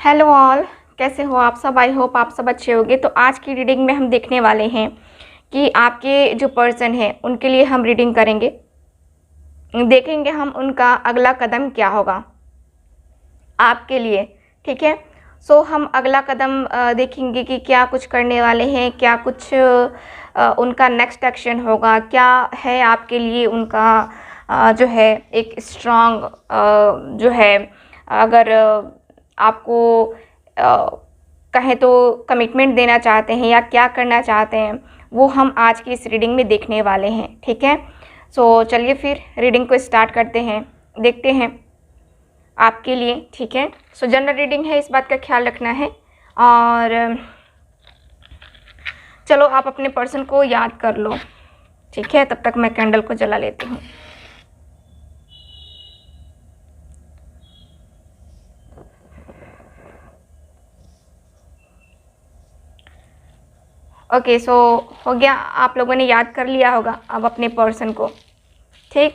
Hello all, कैसे हो आप सब। आई होप आप सब अच्छे होंगे। तो आज की रीडिंग में हम देखने वाले हैं कि आपके जो पर्सन है उनके लिए हम रीडिंग करेंगे, देखेंगे हम उनका अगला कदम क्या होगा आपके लिए। ठीक है। सो हम अगला कदम देखेंगे कि क्या कुछ करने वाले हैं, क्या कुछ उनका नेक्स्ट एक्शन होगा, क्या है आपके लिए उनका जो है एक स्ट्रॉन्ग जो है, अगर आपको कहें तो कमिटमेंट देना चाहते हैं या क्या करना चाहते हैं, वो हम आज की इस रीडिंग में देखने वाले हैं। ठीक है। सो चलिए फिर रीडिंग को स्टार्ट करते हैं, देखते हैं आपके लिए। ठीक है। सो जनरल रीडिंग है, इस बात का ख्याल रखना है। और चलो आप अपने पर्सन को याद कर लो। ठीक है, तब तक मैं कैंडल को जला लेती हूँ। ओके, सो हो गया, आप लोगों ने याद कर लिया होगा अब अपने पर्सन को। ठीक,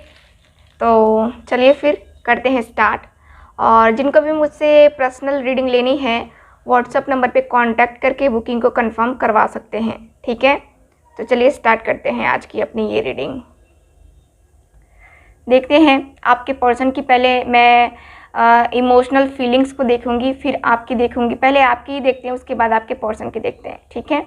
तो चलिए फिर करते हैं स्टार्ट। और जिनको भी मुझसे पर्सनल रीडिंग लेनी है व्हाट्सएप नंबर पे कांटेक्ट करके बुकिंग को कंफर्म करवा सकते हैं। ठीक है, तो चलिए स्टार्ट करते हैं आज की अपनी ये रीडिंग। देखते हैं आपके पर्सन की। पहले मैं इमोशनल फीलिंग्स को देखूंगी, फिर आपकी देखूंगी। पहले आपकी देखते हैं, उसके बाद आपके पर्सन की देखते हैं। ठीक है।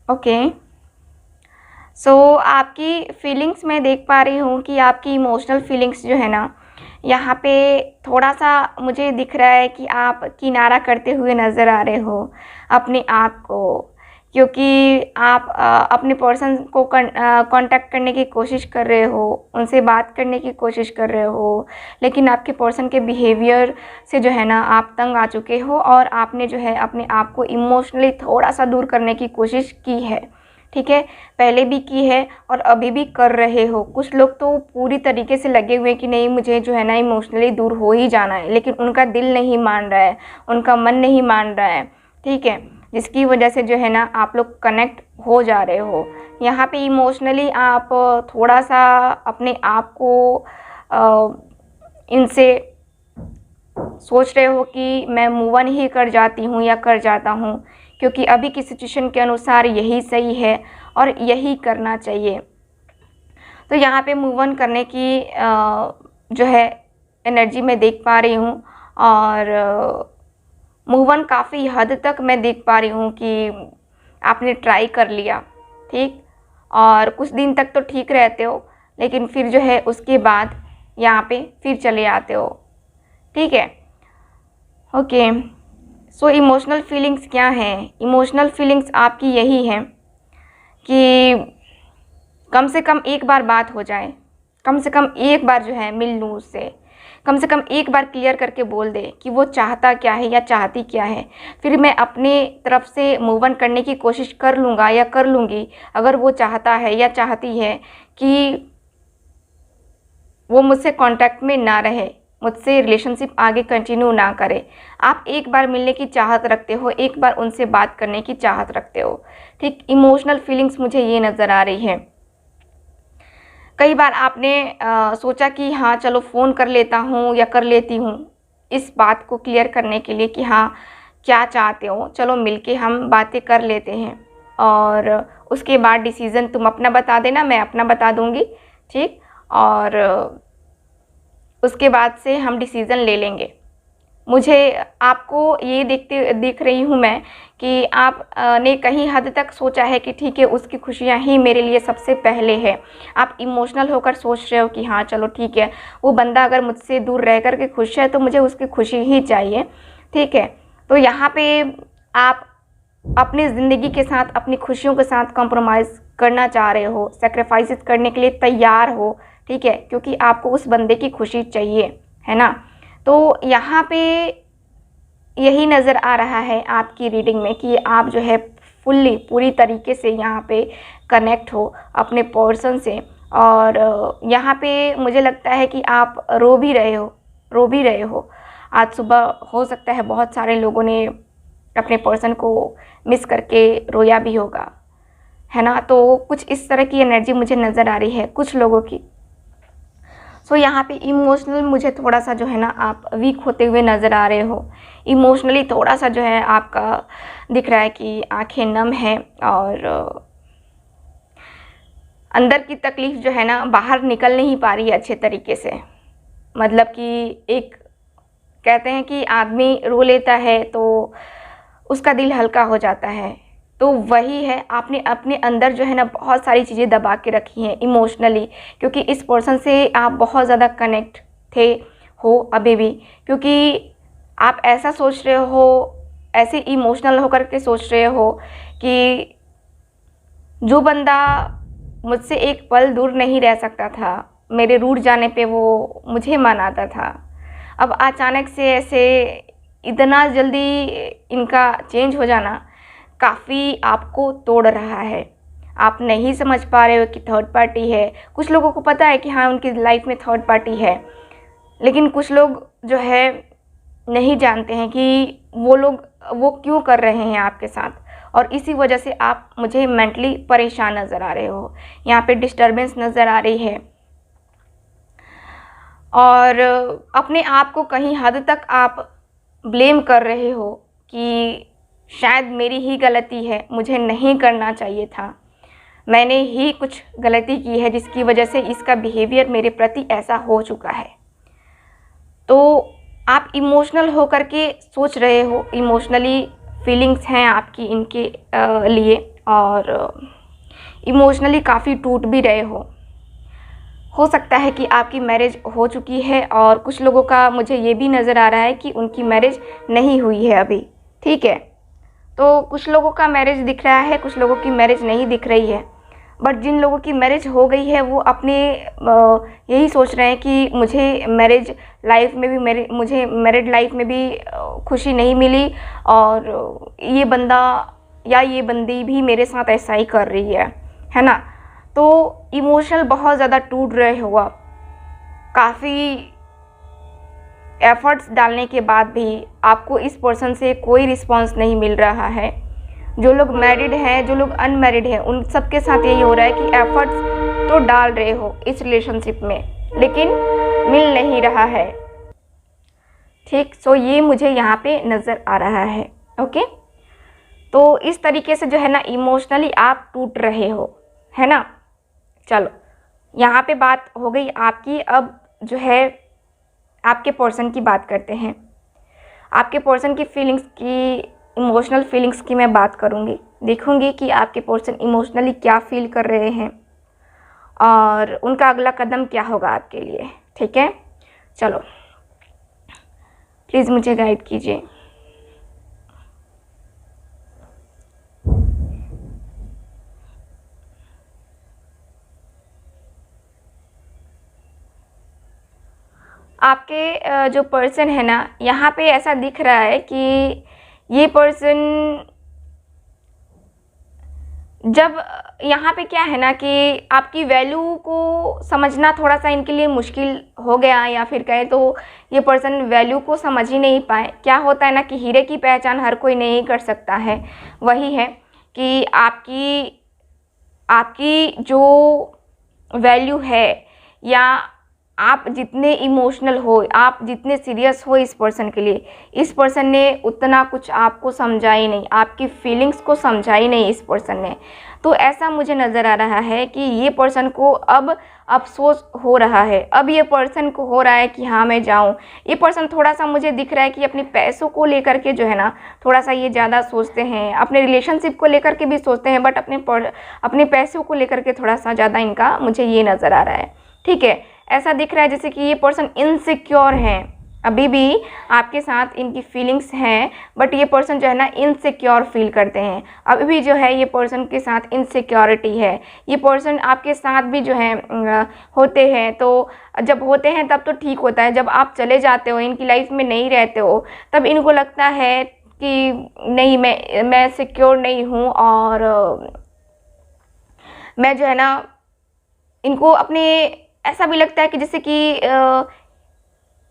ओके, सो आपकी फीलिंग्स मैं देख पा रही हूँ कि आपकी इमोशनल फीलिंग्स जो है ना, यहाँ पे थोड़ा सा मुझे दिख रहा है कि आप किनारा करते हुए नज़र आ रहे हो अपने आप को, क्योंकि आप अपने पर्सन को कांटेक्ट करने की कोशिश कर रहे हो, उनसे बात करने की कोशिश कर रहे हो, लेकिन आपके पर्सन के बिहेवियर से जो है ना आप तंग आ चुके हो और आपने जो है अपने आप को इमोशनली थोड़ा सा दूर करने की कोशिश की है। ठीक है, पहले भी की है और अभी भी कर रहे हो। कुछ लोग तो पूरी तरीके से लगे हुए हैं कि नहीं, मुझे जो है ना इमोशनली दूर हो ही जाना है, लेकिन उनका दिल नहीं मान रहा है, उनका मन नहीं मान रहा है। ठीक है, जिसकी वजह से जो है ना आप लोग कनेक्ट हो जा रहे हो। यहाँ पे इमोशनली आप थोड़ा सा अपने आप को इनसे सोच रहे हो कि मैं मूव ऑन ही कर जाती हूँ या कर जाता हूँ, क्योंकि अभी की सिचुएशन के अनुसार यही सही है और यही करना चाहिए। तो यहाँ पे मूव ऑन करने की जो है एनर्जी मैं देख पा रही हूँ। और मूव ऑन काफ़ी हद तक मैं देख पा रही हूँ कि आपने ट्राई कर लिया। ठीक, और कुछ दिन तक तो ठीक रहते हो, लेकिन फिर जो है उसके बाद यहाँ पे फिर चले आते हो। ठीक है। ओके, सो इमोशनल फीलिंग्स क्या हैं? इमोशनल फीलिंग्स आपकी यही है कि कम से कम एक बार बात हो जाए, कम से कम एक बार जो है मिल लूँ उससे, कम से कम एक बार क्लियर करके बोल दे कि वो चाहता क्या है या चाहती क्या है। फिर मैं अपने तरफ से मूव ऑन करने की कोशिश कर लूँगा या कर लूँगी, अगर वो चाहता है या चाहती है कि वो मुझसे कांटेक्ट में ना रहे, मुझसे रिलेशनशिप आगे कंटिन्यू ना करे। आप एक बार मिलने की चाहत रखते हो, एक बार उनसे बात करने की चाहत रखते हो। ठीक, इमोशनल फीलिंग्स मुझे ये नज़र आ रही है। कई बार आपने सोचा कि हाँ चलो फ़ोन कर लेता हूँ या कर लेती हूँ, इस बात को क्लियर करने के लिए कि हाँ क्या चाहते हो, चलो मिलके हम बातें कर लेते हैं, और उसके बाद डिसीज़न तुम अपना बता देना, मैं अपना बता दूँगी। ठीक, और उसके बाद से हम डिसीज़न ले लेंगे। मुझे आपको ये देख रही हूँ मैं कि आप ने कहीं हद तक सोचा है कि ठीक है, उसकी खुशियाँ ही मेरे लिए सबसे पहले है। आप इमोशनल होकर सोच रहे हो कि हाँ चलो ठीक है, वो बंदा अगर मुझसे दूर रह कर के खुश है तो मुझे उसकी खुशी ही चाहिए। ठीक है, तो यहाँ पे आप अपनी ज़िंदगी के साथ, अपनी खुशियों के साथ कॉम्प्रोमाइज़ करना चाह रहे हो, सेक्रीफाइसेस करने के लिए तैयार हो। ठीक है, क्योंकि आपको उस बंदे की खुशी चाहिए, है ना। तो यहाँ पे यही नज़र आ रहा है आपकी रीडिंग में कि आप जो है फुल्ली, पूरी तरीके से यहाँ पे कनेक्ट हो अपने पर्सन से। और यहाँ पे मुझे लगता है कि आप रो भी रहे हो, रो भी रहे हो। आज सुबह हो सकता है बहुत सारे लोगों ने अपने पर्सन को मिस करके रोया भी होगा, है ना। तो कुछ इस तरह की एनर्जी मुझे नज़र आ रही है कुछ लोगों की। सो यहाँ पे इमोशनल मुझे थोड़ा सा जो है ना आप वीक होते हुए नज़र आ रहे हो। इमोशनली थोड़ा सा जो है आपका दिख रहा है कि आंखें नम हैं और अंदर की तकलीफ़ जो है ना बाहर निकल नहीं पा रही है अच्छे तरीके से। मतलब कि एक कहते हैं कि आदमी रो लेता है तो उसका दिल हल्का हो जाता है, तो वही है, आपने अपने अंदर जो है ना बहुत सारी चीज़ें दबा के रखी हैं इमोशनली, क्योंकि इस पर्सन से आप बहुत ज़्यादा कनेक्ट थे हो अभी भी, क्योंकि आप ऐसा सोच रहे हो, ऐसे इमोशनल होकर के सोच रहे हो कि जो बंदा मुझसे एक पल दूर नहीं रह सकता था, मेरे रूठ जाने पे वो मुझे मनाता था, अब अचानक से ऐसे इतना जल्दी इनका चेंज हो जाना काफ़ी आपको तोड़ रहा है। आप नहीं समझ पा रहे हो कि थर्ड पार्टी है। कुछ लोगों को पता है कि हाँ उनकी लाइफ में थर्ड पार्टी है, लेकिन कुछ लोग जो है नहीं जानते हैं कि वो लोग वो क्यों कर रहे हैं आपके साथ, और इसी वजह से आप मुझे मेंटली परेशान नज़र आ रहे हो। यहाँ पे डिस्टर्बेंस नज़र आ रही है और अपने आप को कहीं हद तक आप ब्लेम कर रहे हो कि शायद मेरी ही गलती है, मुझे नहीं करना चाहिए था, मैंने ही कुछ गलती की है जिसकी वजह से इसका बिहेवियर मेरे प्रति ऐसा हो चुका है। तो आप इमोशनल होकर के सोच रहे हो, इमोशनली फीलिंग्स हैं आपकी इनके लिए, और इमोशनली काफ़ी टूट भी रहे हो सकता है कि आपकी मैरिज हो चुकी है, और कुछ लोगों का मुझे ये भी नज़र आ रहा है कि उनकी मैरिज नहीं हुई है अभी, ठीक है। तो कुछ लोगों का मैरिज दिख रहा है, कुछ लोगों की मैरिज नहीं दिख रही है, बट जिन लोगों की मैरिज हो गई है वो अपने यही सोच रहे हैं कि मुझे मैरिज लाइफ में भी मुझे मैरिड लाइफ में भी खुशी नहीं मिली, और ये बंदा या ये बंदी भी मेरे साथ ऐसा ही कर रही है ना। तो इमोशनल बहुत ज़्यादा टूट रहे हो आप, काफ़ी एफर्ट्स डालने के बाद भी आपको इस पर्सन से कोई रिस्पांस नहीं मिल रहा है। जो लोग मैरिड हैं, जो लोग अनमैरिड हैं, उन सब के साथ यही हो रहा है कि एफर्ट्स तो डाल रहे हो इस रिलेशनशिप में, लेकिन मिल नहीं रहा है, ठीक। सो ये मुझे यहाँ पे नज़र आ रहा है, ओके। तो इस तरीके से जो है ना इमोशनली आप टूट रहे हो, है ना। चलो यहाँ पे बात हो गई आपकी, अब जो है आपके पर्सन की बात करते हैं। आपके पर्सन की फीलिंग्स की, इमोशनल फीलिंग्स की मैं बात करूँगी, देखूँगी कि आपके पर्सन इमोशनली क्या फील कर रहे हैं और उनका अगला कदम क्या होगा आपके लिए, ठीक है। चलो प्लीज़ मुझे गाइड कीजिए। आपके जो पर्सन है ना, यहाँ पे ऐसा दिख रहा है कि ये पर्सन, जब यहाँ पे क्या है ना कि आपकी वैल्यू को समझना थोड़ा सा इनके लिए मुश्किल हो गया, या फिर कहें तो ये पर्सन वैल्यू को समझ ही नहीं पाए। क्या होता है ना कि हीरे की पहचान हर कोई नहीं कर सकता है, वही है कि आपकी जो वैल्यू है, या आप जितने इमोशनल हो, आप जितने सीरियस हो इस पर्सन के लिए, इस पर्सन ने उतना कुछ आपको समझा ही नहीं, आपकी फीलिंग्स को समझा ही नहीं इस पर्सन ने। तो ऐसा मुझे नज़र आ रहा है कि ये पर्सन को अब अफसोस हो रहा है, अब ये पर्सन को हो रहा है कि हाँ मैं जाऊँ। ये पर्सन थोड़ा सा मुझे दिख रहा है कि अपने पैसों को लेकर के जो है ना थोड़ा सा ये ज़्यादा सोचते हैं, अपने रिलेशनशिप को लेकर के भी सोचते हैं, बट अपने पैसों को लेकर के थोड़ा सा ज़्यादा इनका मुझे ये नज़र आ रहा है, ठीक है। ऐसा दिख रहा है जैसे कि ये पर्सन इनसिक्योर हैं, अभी भी आपके साथ इनकी फीलिंग्स हैं, बट ये पर्सन जो है ना इनसिक्योर फील करते हैं, अभी भी जो है ये पर्सन के साथ इनसिक्योरिटी है। ये पर्सन आपके साथ भी जो है होते हैं, तो जब होते हैं तब तो ठीक होता है, जब आप चले जाते हो, इनकी लाइफ में नहीं रहते हो, तब इनको लगता है कि नहीं, मैं सिक्योर नहीं हूँ, और मैं जो है ना, इनको अपने ऐसा भी लगता है कि जैसे कि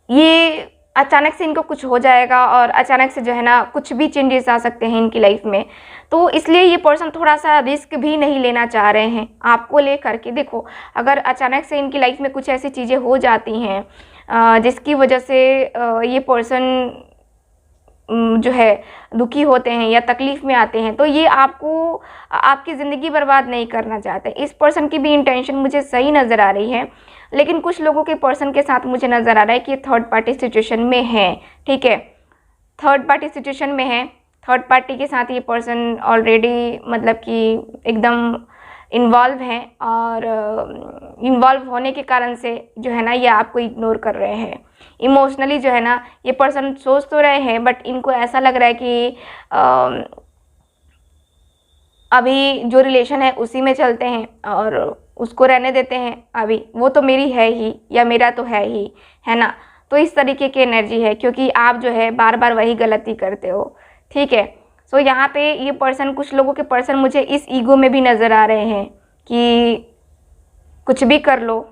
ये अचानक से इनको कुछ हो जाएगा और अचानक से जो है ना कुछ भी चेंजेस आ सकते हैं इनकी लाइफ में। तो इसलिए ये पर्सन थोड़ा सा रिस्क भी नहीं लेना चाह रहे हैं आपको लेकर के। देखो, अगर अचानक से इनकी लाइफ में कुछ ऐसी चीज़ें हो जाती हैं जिसकी वजह से ये पर्सन जो है दुखी होते हैं या तकलीफ़ में आते हैं, तो ये आपको आपकी ज़िंदगी बर्बाद नहीं करना चाहते। इस पर्सन की भी इंटेंशन मुझे सही नज़र आ रही है, लेकिन कुछ लोगों के पर्सन के साथ मुझे नज़र आ रहा है कि ये थर्ड पार्टी सिचुएशन में है। ठीक है, थर्ड पार्टी सिचुएशन में है। थर्ड पार्टी के साथ ये पर्सन ऑलरेडी मतलब कि एकदम इन्वॉल्व हैं और इन्वॉल्व होने के कारण से जो है ना ये आपको इग्नोर कर रहे हैं। इमोशनली जो है ना ये पर्सन सोच तो रहे हैं, बट इनको ऐसा लग रहा है कि अभी जो रिलेशन है उसी में चलते हैं और उसको रहने देते हैं। अभी वो तो मेरी है ही या मेरा तो है ही, है ना। तो इस तरीके की एनर्जी है, क्योंकि आप जो है बार बार वही गलती करते हो। ठीक है, सो यहाँ पे ये पर्सन, कुछ लोगों के पर्सन मुझे इस ईगो में भी नज़र आ रहे हैं कि कुछ भी कर लो,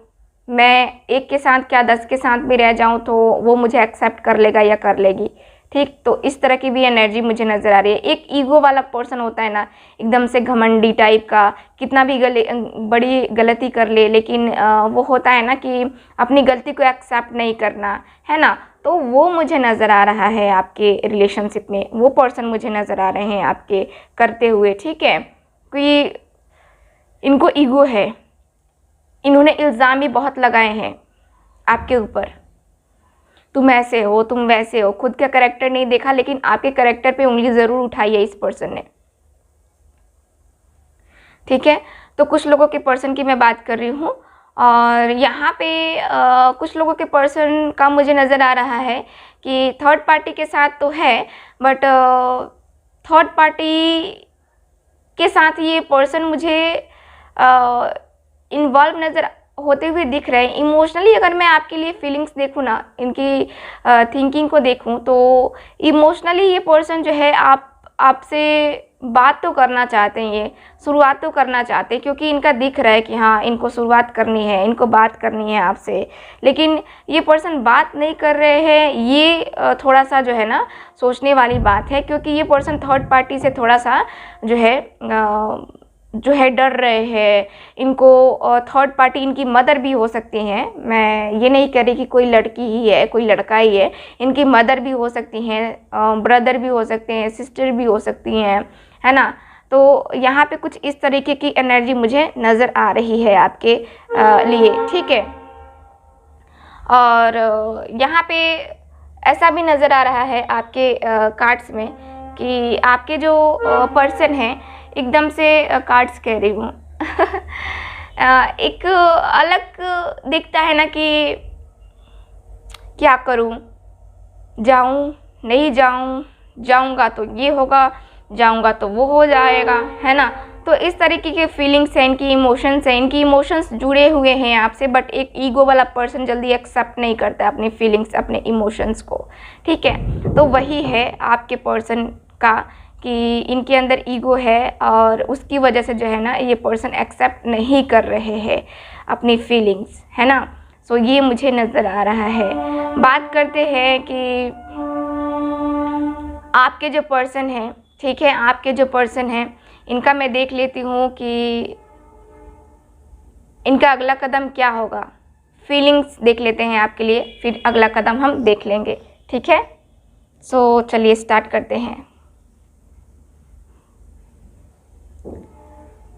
मैं एक के साथ क्या 10 के साथ भी रह जाऊँ तो वो मुझे एक्सेप्ट कर लेगा या कर लेगी। ठीक, तो इस तरह की भी एनर्जी मुझे नज़र आ रही है। एक ईगो वाला पर्सन होता है ना, एकदम से घमंडी टाइप का, कितना भी बड़ी गलती कर ले, लेकिन वो होता है ना कि अपनी गलती को एक्सेप्ट नहीं करना, है ना। तो वो मुझे नज़र आ रहा है आपके रिलेशनशिप में, वो पर्सन मुझे नज़र आ रहे हैं आपके करते हुए। ठीक है, कि इनको ईगो है, इन्होंने इल्ज़ाम भी बहुत लगाए हैं आपके ऊपर, तुम ऐसे हो, तुम वैसे हो। खुद का कैरेक्टर नहीं देखा, लेकिन आपके कैरेक्टर पे उंगली ज़रूर उठाई है इस पर्सन ने। ठीक है, तो कुछ लोगों के पर्सन की मैं बात कर रही हूँ, और यहाँ पे कुछ लोगों के पर्सन का मुझे नज़र आ रहा है कि थर्ड पार्टी के साथ तो है, बट थर्ड पार्टी के साथ ये पर्सन मुझे इन्वॉल्व नज़र होते हुए दिख रहे हैं। इमोशनली अगर मैं आपके लिए फीलिंग्स देखूँ ना, इनकी थिंकिंग को देखूँ, तो इमोशनली ये पर्सन जो है आपसे बात तो करना चाहते हैं, ये शुरुआत तो करना चाहते हैं, क्योंकि इनका दिख रहा है कि हाँ इनको शुरुआत करनी है, इनको बात करनी है आपसे। लेकिन ये पर्सन बात नहीं कर रहे हैं, ये थोड़ा सा जो है ना सोचने वाली बात है, क्योंकि ये पर्सन थर्ड पार्टी से थोड़ा सा जो है डर रहे हैं। इनको थर्ड पार्टी इनकी मदर भी हो सकती हैं, मैं ये नहीं कह रही कि कोई लड़की ही है, कोई लड़का ही है। इनकी मदर भी हो सकती हैं, ब्रदर भी हो सकते हैं, सिस्टर भी हो सकती हैं, है ना। तो यहाँ पे कुछ इस तरीके की एनर्जी मुझे नज़र आ रही है आपके लिए। ठीक है, और यहाँ पे ऐसा भी नज़र आ रहा है आपके कार्ड्स में कि आपके जो पर्सन हैं, एकदम से कार्ड्स कह रही हूँ एक अलग दिखता है ना कि क्या करूँ, जाऊँ नहीं जाऊँ, जाऊँगा तो ये होगा, जाऊँगा तो वो हो जाएगा, है ना। तो इस तरीके के फीलिंग्स हैं, इनकी इमोशंस हैं, इनकी इमोशंस जुड़े हुए हैं आपसे, बट एक ईगो वाला पर्सन जल्दी एक्सेप्ट नहीं करता अपनी फीलिंग्स, अपने इमोशंस को। ठीक है, तो वही है आपके पर्सन का कि इनके अंदर ईगो है और उसकी वजह से जो है ना ये पर्सन एक्सेप्ट नहीं कर रहे हैं अपनी फीलिंग्स, है ना। सो ये मुझे नज़र आ रहा है। बात करते हैं कि आपके जो पर्सन हैं, ठीक है, आपके जो पर्सन हैं, इनका मैं देख लेती हूँ कि इनका अगला कदम क्या होगा। फीलिंग्स देख लेते हैं आपके लिए, फिर अगला कदम हम देख लेंगे। ठीक है, सो चलिए स्टार्ट करते हैं।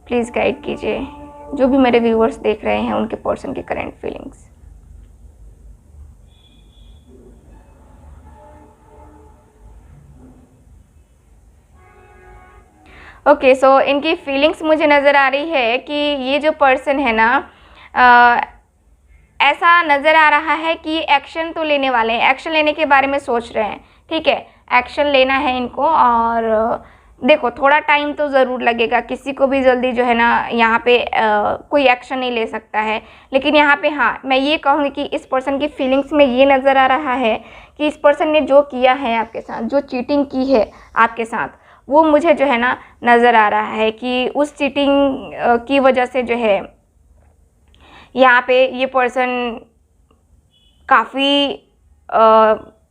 प्लीज़ गाइड कीजिए जो भी मेरे व्यूअर्स देख रहे हैं उनके पर्सन की करंट फीलिंग्स। ओके, सो इनकी फीलिंग्स मुझे नज़र आ रही है कि ये जो पर्सन है ना, ऐसा नज़र आ रहा है कि एक्शन तो लेने वाले हैं, एक्शन लेने के बारे में सोच रहे हैं। ठीक है, एक्शन लेना है इनको, और देखो थोड़ा टाइम तो ज़रूर लगेगा, किसी को भी जल्दी जो है ना यहाँ पे कोई एक्शन नहीं ले सकता है। लेकिन यहाँ पे हाँ, मैं ये कहूँगी कि इस पर्सन की फीलिंग्स में ये नज़र आ रहा है कि इस पर्सन ने जो किया है आपके साथ, जो चीटिंग की है आपके साथ, वो मुझे जो है ना नज़र आ रहा है कि उस चीटिंग की वजह से जो है यहाँ पे ये पर्सन काफ़ी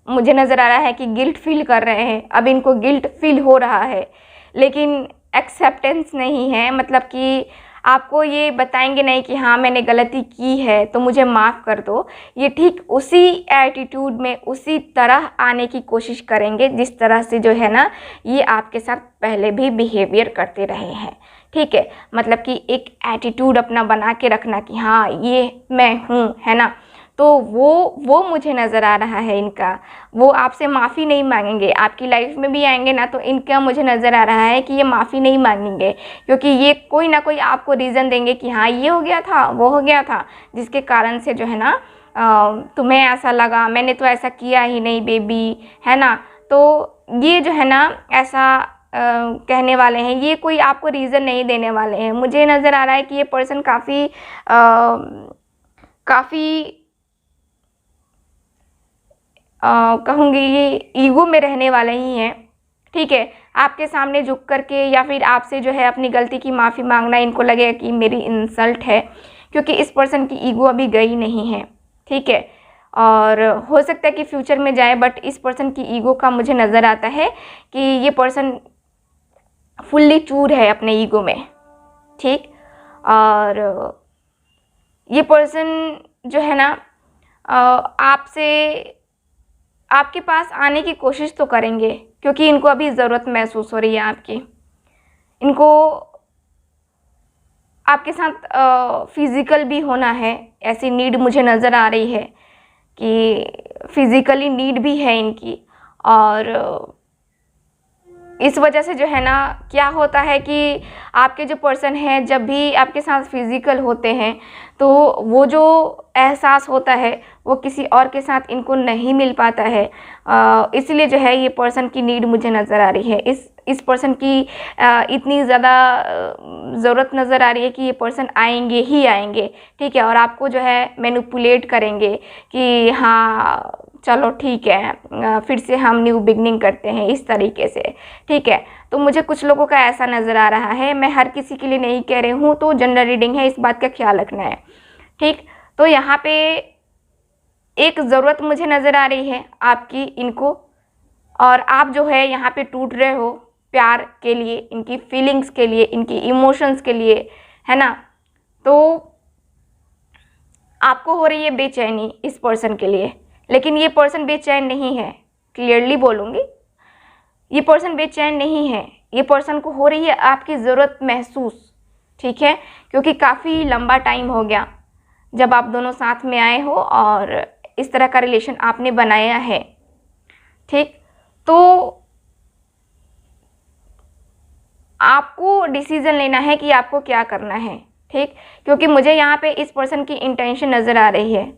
मुझे नज़र आ रहा है कि गिल्ट फील कर रहे हैं, अब इनको गिल्ट फील हो रहा है, लेकिन एक्सेप्टेंस नहीं है। मतलब कि आपको ये बताएंगे नहीं कि हाँ मैंने गलती की है तो मुझे माफ़ कर दो। ये ठीक उसी एटीट्यूड में उसी तरह आने की कोशिश करेंगे जिस तरह से जो है ना ये आपके साथ पहले भी बिहेवियर करते रहे हैं। ठीक है, मतलब कि एक एटीट्यूड अपना बना के रखना कि हाँ ये मैं हूँ, है ना। तो वो मुझे नज़र आ रहा है इनका। वो आपसे माफ़ी नहीं मांगेंगे, आपकी लाइफ में भी आएंगे ना तो इनका मुझे नज़र आ रहा है कि ये माफ़ी नहीं मांगेंगे, क्योंकि ये कोई ना कोई आपको रीज़न देंगे कि हाँ ये हो गया था, वो हो गया था, जिसके कारण से जो है ना तुम्हें ऐसा लगा, मैंने तो ऐसा किया ही नहीं बेबी, है ना। तो ये जो है ना ऐसा कहने वाले हैं, ये कोई आपको रीज़न नहीं देने वाले हैं। मुझे नज़र आ रहा है कि ये पर्सन काफ़ी कहूँगी ये ईगो में रहने वाले ही हैं। ठीक है, आपके सामने झुक करके या फिर आपसे जो है अपनी गलती की माफ़ी मांगना इनको लगेगा कि मेरी इंसल्ट है, क्योंकि इस पर्सन की ईगो अभी गई नहीं है। ठीक है, और हो सकता है कि फ्यूचर में जाए, बट इस पर्सन की ईगो का मुझे नज़र आता है कि ये पर्सन फुल्ली चूर है अपने ईगो में। ठीक, और ये पर्सन जो है ना आपसे आपके पास आने की कोशिश तो करेंगे, क्योंकि इनको अभी ज़रूरत महसूस हो रही है आपकी। इनको आपके साथ फिज़िकल भी होना है, ऐसी नीड मुझे नज़र आ रही है कि फिज़िकली नीड भी है इनकी। और इस वजह से जो है ना क्या होता है कि आपके जो पर्सन हैं जब भी आपके साथ फिज़िकल होते हैं तो वो जो एहसास होता है वो किसी और के साथ इनको नहीं मिल पाता है। इसलिए जो है ये पर्सन की नीड मुझे नज़र आ रही है। इस पर्सन की इतनी ज़्यादा ज़रूरत नज़र आ रही है कि ये पर्सन आएंगे ही आएंगे। ठीक है, और आपको जो है मैनिपुलेट करेंगे कि हाँ चलो ठीक है फिर से हम न्यू बिगनिंग करते हैं, इस तरीके से। ठीक है, तो मुझे कुछ लोगों का ऐसा नज़र आ रहा है। मैं हर किसी के लिए नहीं कह रही हूँ, तो जनरल रीडिंग है, इस बात का ख्याल रखना है। ठीक, तो यहाँ पे एक ज़रूरत मुझे नज़र आ रही है आपकी इनको, और आप जो है यहाँ पे टूट रहे हो प्यार के लिए, इनकी फीलिंग्स के लिए, इनकी इमोशंस के लिए, है ना। तो आपको हो रही है बेचैनी इस पर्सन के लिए, लेकिन ये पर्सन बेचैन नहीं है। क्लियरली बोलूँगी, ये पर्सन बेचैन नहीं है। ये पर्सन को हो रही है आपकी ज़रूरत महसूस। ठीक है, क्योंकि काफ़ी लंबा टाइम हो गया जब आप दोनों साथ में आए हो और इस तरह का रिलेशन आपने बनाया है। ठीक, तो आपको डिसीज़न लेना है कि आपको क्या करना है। ठीक, क्योंकि मुझे यहाँ पे इस पर्सन की इंटेंशन नज़र आ रही है।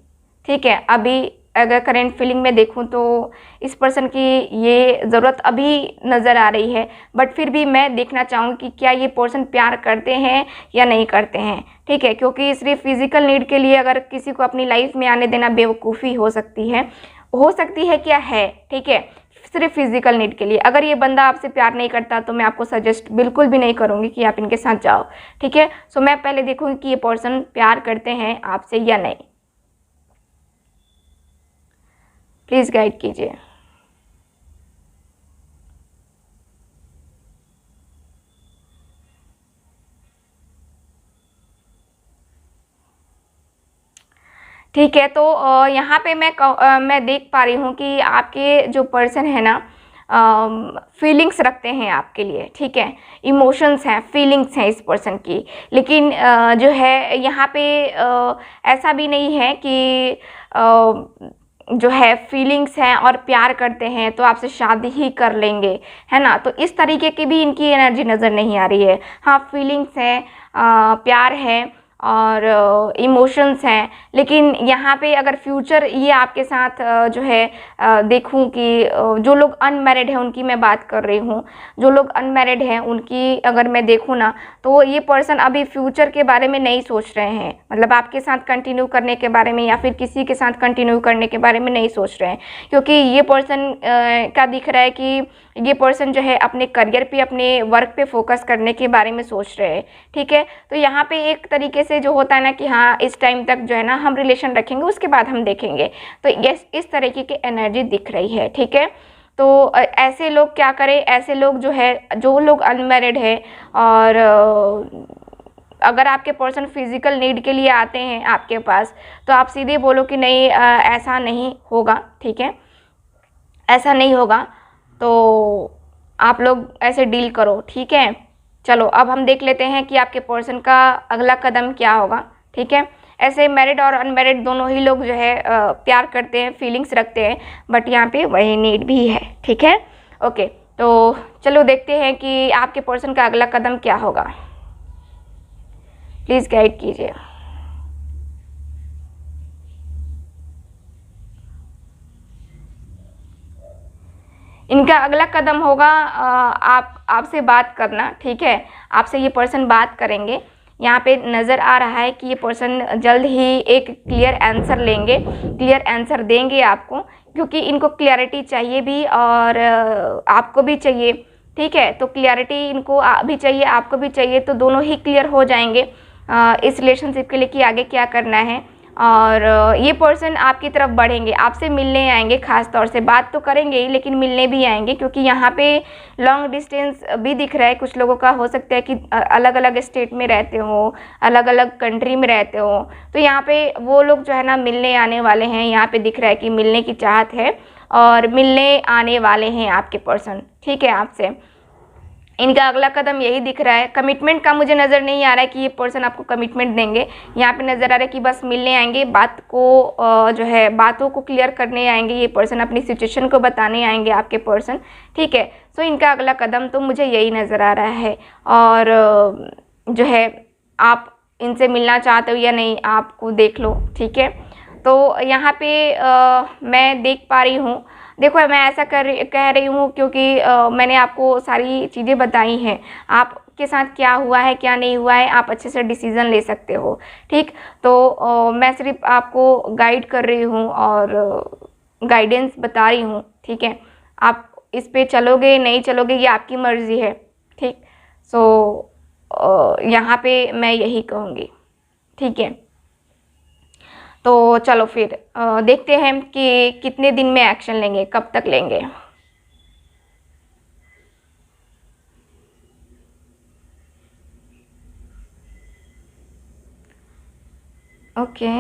ठीक है, अभी अगर करेंट फीलिंग में देखूँ तो इस पर्सन की ये ज़रूरत अभी नज़र आ रही है, बट फिर भी मैं देखना चाहूँगी कि क्या ये पर्सन प्यार करते हैं या नहीं करते हैं। ठीक है, क्योंकि सिर्फ फिज़िकल नीड के लिए अगर किसी को अपनी लाइफ में आने देना बेवकूफ़ी हो सकती है क्या है। ठीक है, सिर्फ फिज़िकल नीड के लिए अगर ये बंदा आपसे प्यार नहीं करता तो मैं आपको सजेस्ट बिल्कुल भी नहीं करूँगी कि आप इनके साथ जाओ। ठीक है, सो मैं पहले देखूँगी कि ये पर्सन प्यार करते हैं आपसे या नहीं। प्लीज़ गाइड कीजिए। ठीक है, तो यहाँ पे मैं देख पा रही हूँ कि आपके जो पर्सन है ना फीलिंग्स रखते हैं आपके लिए। ठीक है, इमोशंस हैं, फीलिंग्स हैं इस पर्सन की, लेकिन जो है यहाँ पे ऐसा भी नहीं है कि जो है फीलिंग्स हैं और प्यार करते हैं तो आपसे शादी ही कर लेंगे, है ना। तो इस तरीके की भी इनकी एनर्जी नज़र नहीं आ रही है। हाँ, फीलिंग्स हैं, प्यार है और इमोशंस हैं, लेकिन यहाँ पे अगर फ्यूचर ये आपके साथ जो है देखूँ कि जो लोग अनमैरिड हैं उनकी मैं बात कर रही हूँ। जो लोग अनमैरिड हैं उनकी अगर मैं देखूँ ना तो ये पर्सन अभी फ्यूचर के बारे में नहीं सोच रहे हैं, मतलब आपके साथ कंटिन्यू करने के बारे में या फिर किसी के साथ कंटिन्यू करने के बारे में नहीं सोच रहे हैं, क्योंकि ये पर्सन का दिख रहा है कि ये पर्सन जो है अपने करियर पे, अपने वर्क पे फोकस करने के बारे में सोच रहे हैं, ठीक है। तो यहाँ पे एक तरीके से जो होता है ना कि हाँ इस टाइम तक जो है ना हम रिलेशन रखेंगे, उसके बाद हम देखेंगे, तो यस इस तरीके की एनर्जी दिख रही है, ठीक है। तो ऐसे लोग क्या करें, ऐसे लोग जो है, जो लोग अनमैरिड है और अगर आपके पर्सन फिजिकल नीड के लिए आते हैं आपके पास, तो आप सीधे बोलो कि नहीं ऐसा नहीं होगा, ठीक है, ऐसा नहीं होगा, तो आप लोग ऐसे डील करो, ठीक है। चलो अब हम देख लेते हैं कि आपके पर्सन का अगला कदम क्या होगा, ठीक है। ऐसे मैरिड और अनमैरिड दोनों ही लोग जो है प्यार करते हैं, फीलिंग्स रखते हैं, बट यहाँ पे वही नीड भी है, ठीक है। ओके, तो चलो देखते हैं कि आपके पर्सन का अगला कदम क्या होगा। प्लीज़ गाइड कीजिए। इनका अगला कदम होगा आपसे बात करना, ठीक है। आपसे ये पर्सन बात करेंगे। यहाँ पे नज़र आ रहा है कि ये पर्सन जल्द ही एक क्लियर आंसर लेंगे, क्लियर आंसर देंगे आपको, क्योंकि इनको क्लैरिटी चाहिए भी और आपको भी चाहिए, ठीक है। तो क्लैरिटी इनको भी चाहिए, आपको भी चाहिए, तो दोनों ही क्लियर हो जाएंगे इस रिलेशनशिप के लिए कि आगे क्या करना है। और ये पर्सन आपकी तरफ बढ़ेंगे, आपसे मिलने आएंगे, ख़ास तौर से बात तो करेंगे ही लेकिन मिलने भी आएंगे, क्योंकि यहाँ पे लॉन्ग डिस्टेंस भी दिख रहा है। कुछ लोगों का हो सकता है कि अलग अलग स्टेट में रहते हो, अलग अलग कंट्री में रहते हो, तो यहाँ पे वो लोग जो है ना मिलने आने वाले हैं। यहाँ पे दिख रहा है कि मिलने की चाहत है और मिलने आने वाले हैं आपके पर्सन, ठीक है, आपसे। इनका अगला कदम यही दिख रहा है। कमिटमेंट का मुझे नज़र नहीं आ रहा है कि ये पर्सन आपको कमिटमेंट देंगे। यहाँ पे नज़र आ रहा है कि बस मिलने आएंगे, बात को जो है बातों को क्लियर करने आएंगे ये पर्सन, अपनी सिचुएशन को बताने आएंगे आपके पर्सन, ठीक है। सो इनका अगला कदम तो मुझे यही नज़र आ रहा है। और जो है आप इनसे मिलना चाहते हो या नहीं, आपको देख लो, ठीक है। तो यहाँ पे मैं देख पा रही हूँ, देखो मैं ऐसा कह रही हूँ क्योंकि मैंने आपको सारी चीज़ें बताई हैं, आपके साथ क्या हुआ है क्या नहीं हुआ है, आप अच्छे से डिसीज़न ले सकते हो, ठीक। तो मैं सिर्फ आपको गाइड कर रही हूँ और गाइडेंस बता रही हूँ, ठीक है। आप इस पे चलोगे नहीं चलोगे ये आपकी मर्ज़ी है, ठीक। सो यहाँ पे मैं यही कहूँगी, ठीक है। तो चलो फिर देखते हैं कि कितने दिन में एक्शन लेंगे, कब तक लेंगे। ओके,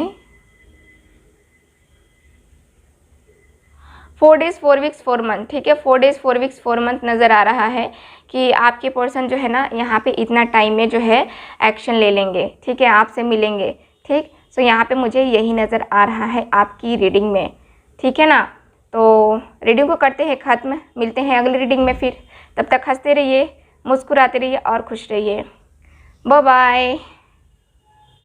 4 डेज़ 4 वीक्स 4 मंथ, ठीक है। 4 डेज़ 4 वीक्स 4 मंथ नज़र आ रहा है कि आपके पर्सन जो है ना यहाँ पे इतना टाइम में जो है एक्शन ले लेंगे, ठीक है, आपसे मिलेंगे, ठीक। सो यहाँ पे मुझे यही नज़र आ रहा है आपकी रीडिंग में, ठीक है ना। तो रीडिंग को करते हैं ख़त्म, मिलते हैं अगली रीडिंग में फिर। तब तक हंसते रहिए, मुस्कुराते रहिए और खुश रहिए। Bye bye.